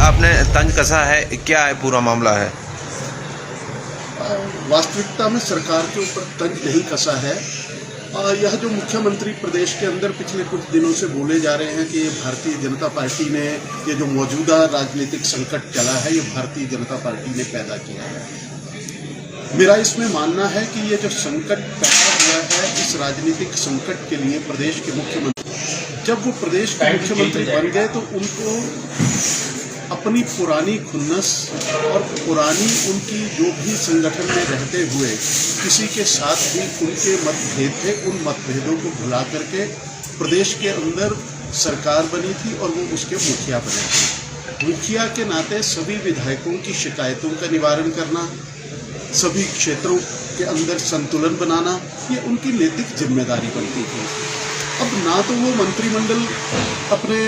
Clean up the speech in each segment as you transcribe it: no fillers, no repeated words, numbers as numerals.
आपने तंज कसा है, क्या है पूरा मामला है? वास्तविकता में सरकार के ऊपर तंज नहीं कसा है। यह जो मुख्यमंत्री प्रदेश के अंदर पिछले कुछ दिनों से बोले जा रहे हैं कि ये भारतीय जनता पार्टी ने, ये जो मौजूदा राजनीतिक संकट चला है, ये भारतीय जनता पार्टी ने पैदा किया है। मेरा इसमें मानना है कि ये जो संकट पैदा हुआ है, इस राजनीतिक संकट के लिए प्रदेश के मुख्यमंत्री, जब वो प्रदेश के मुख्यमंत्री बन गए तो उनको अपनी पुरानी खुन्नस और पुरानी उनकी जो भी संगठन में रहते हुए किसी के साथ भी उनके मतभेद थे, उन मतभेदों को भुला करके प्रदेश के अंदर सरकार बनी थी और वो उसके मुखिया बने थे। मुखिया के नाते सभी विधायकों की शिकायतों का निवारण करना, सभी क्षेत्रों के अंदर संतुलन बनाना, ये उनकी नैतिक जिम्मेदारी बनती थी। अब ना तो वो मंत्रिमंडल अपने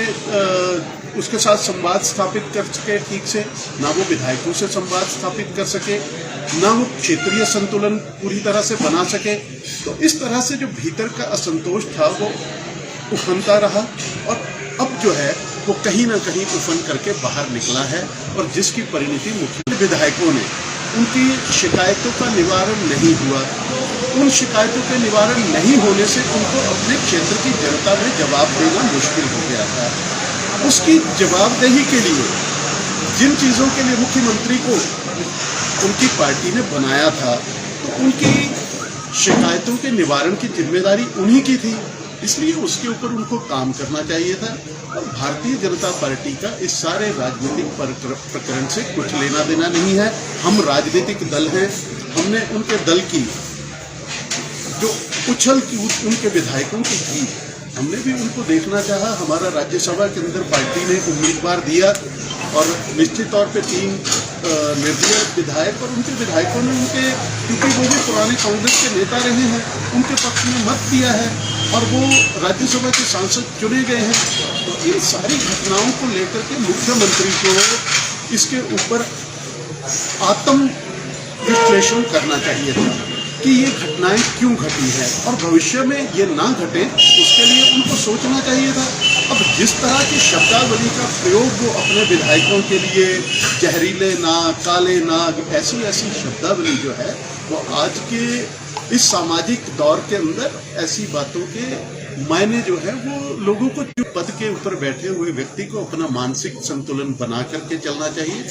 उसके साथ संवाद स्थापित कर सके ठीक से, ना वो विधायकों से संवाद स्थापित कर सके, ना वो क्षेत्रीय संतुलन पूरी तरह से बना सके। तो इस तरह से जो भीतर का असंतोष था वो उफनता रहा और अब जो है वो कहीं ना कहीं उफन करके बाहर निकला है। और जिसकी परिणति मुख्य विधायकों ने, उनकी शिकायतों का निवारण नहीं हुआ। उन शिकायतों के निवारण नहीं होने से उनको अपने क्षेत्र की जनता में जवाब देना मुश्किल हो गया था। उसकी जवाबदेही के लिए जिन चीज़ों के लिए मुख्यमंत्री को उनकी पार्टी ने बनाया था, तो उनकी शिकायतों के निवारण की जिम्मेदारी उन्हीं की थी, इसलिए उसके ऊपर उनको काम करना चाहिए था। और भारतीय जनता पार्टी का इस सारे राजनीतिक प्रकरण से कुछ लेना देना नहीं है। हम राजनीतिक दल हैं, हमने उनके दल की जो उछल की उनके विधायकों की थी, हमने भी उनको देखना चाहा। हमारा राज्यसभा के अंदर पार्टी ने उम्मीदवार दिया और निश्चित तौर पे 3 निर्दलीय विधायक और उनके विधायकों ने क्योंकि वो भी पुराने कांग्रेस के नेता रहे हैं, उनके पक्ष में मत दिया है और वो राज्यसभा के सांसद चुने गए हैं। तो इन सारी घटनाओं को लेकर के मुख्यमंत्री को इसके ऊपर आत्म विश्लेषण करना चाहिए था कि ये घटनाएं क्यों घटी हैं और भविष्य में ये ना घटे, उसके लिए उनको सोचना चाहिए था। अब जिस तरह की शब्दावली का प्रयोग वो अपने विधायकों के लिए, जहरीले नाग, काले नाग, ऐसी शब्दावली जो है वो आज के इस सामाजिक दौर के अंदर ऐसी बातों के मायने जो है वो लोगों को, जो पद के ऊपर बैठे हुए व्यक्ति को अपना मानसिक संतुलन बना करके चलना चाहिए।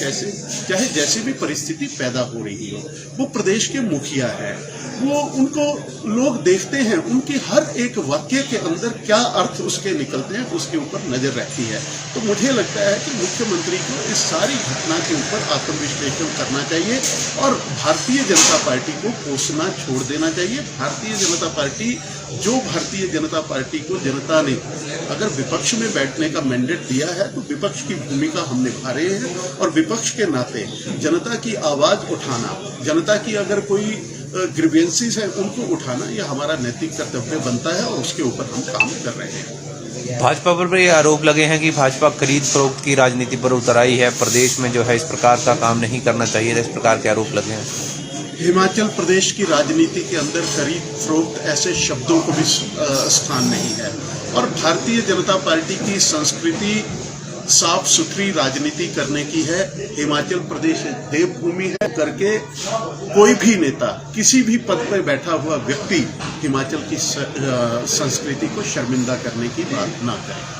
चाहे जैसी भी परिस्थिति पैदा हो रही हो, वो प्रदेश के मुखिया है, वो उनको लोग देखते हैं, उनकी हर एक वाक्य के अंदर क्या अर्थ उसके निकलते हैं, उसके ऊपर नजर रहती है। तो मुझे लगता है कि मुख्यमंत्री को इस सारी घटना के ऊपर आत्मविश्लेषण करना चाहिए और भारतीय जनता पार्टी को कोसना छोड़ देना चाहिए। भारतीय जनता पार्टी को जनता ने अगर विपक्ष में बैठने का मैंडेट दिया है तो विपक्ष की भूमिका हम निभा रहे हैं और विपक्ष के नाते जनता की आवाज उठाना, जनता की अगर कोई ग्रीवेंसेस है उनको उठाना, यह हमारा नैतिक कर्तव्य बनता है और उसके ऊपर हम काम कर रहे हैं। भाजपा पर ये आरोप लगे हैं कि भाजपा खरीद फरोख्त की राजनीति पर उतर आई है, प्रदेश में जो है इस प्रकार का काम नहीं करना चाहिए, इस प्रकार के आरोप लगे हैं। हिमाचल प्रदेश की राजनीति के अंदर खरीद फरोख्त ऐसे शब्दों को भी स्थान नहीं है और भारतीय जनता पार्टी की संस्कृति साफ सुथरी राजनीति करने की है। हिमाचल प्रदेश देवभूमि है करके कोई भी नेता, किसी भी पद पर बैठा हुआ व्यक्ति हिमाचल की संस्कृति को शर्मिंदा करने की बात ना करे।